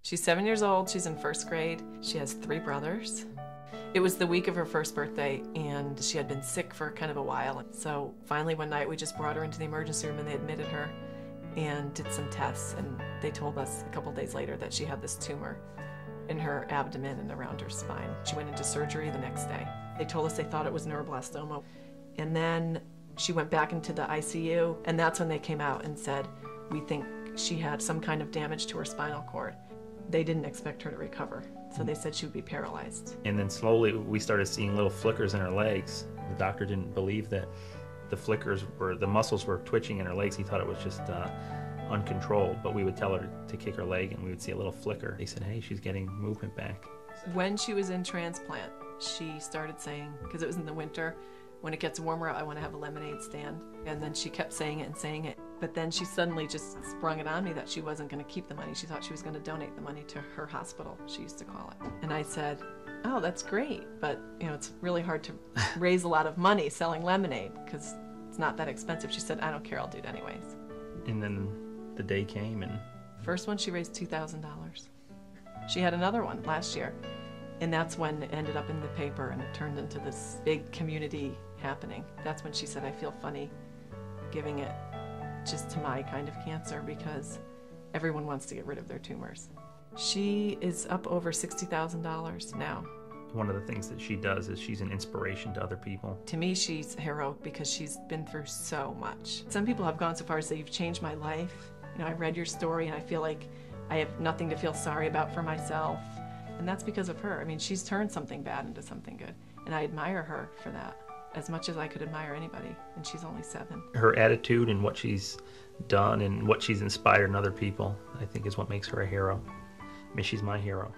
She's 7 years old, she's in first grade. She has 3 brothers. It was the week of her first birthday, and she had been sick for kind of a while. So finally one night we just brought her into the emergency room and they admitted her and did some tests, and they told us a couple days later that she had this tumor in her abdomen and around her spine. She went into surgery the next day. They told us they thought it was neuroblastoma. And then she went back into the ICU, and that's when they came out and said, we think she had some kind of damage to her spinal cord. They didn't expect her to recover, so they said she would be paralyzed. And then slowly we started seeing little flickers in her legs. The doctor didn't believe that the muscles were twitching in her legs. He thought it was just uncontrolled, but we would tell her to kick her leg and we would see a little flicker. They said, hey, she's getting movement back. When she was in transplant, she started saying, because it was in the winter, when it gets warmer out, I want to have a lemonade stand. And then she kept saying it and saying it. But then she suddenly just sprung it on me that she wasn't going to keep the money. She thought she was going to donate the money to her hospital, she used to call it. And I said, oh, that's great, but it's really hard to raise a lot of money selling lemonade because it's not that expensive. She said, I don't care, I'll do it anyways. And then the day came, and first one she raised $2,000. She had another one last year, and that's when it ended up in the paper and it turned into this big community happening. That's when she said, I feel funny giving it just to my kind of cancer because everyone wants to get rid of their tumors. She is up over $60,000 now. One of the things that she does is she's an inspiration to other people. To me, she's heroic because she's been through so much. Some people have gone so far as to say, you've changed my life. I read your story and I feel like I have nothing to feel sorry about for myself. And that's because of her. She's turned something bad into something good. And I admire her for that as much as I could admire anybody. And she's only 7. Her attitude and what she's done and what she's inspired in other people, I think is what makes her a hero. She's my hero.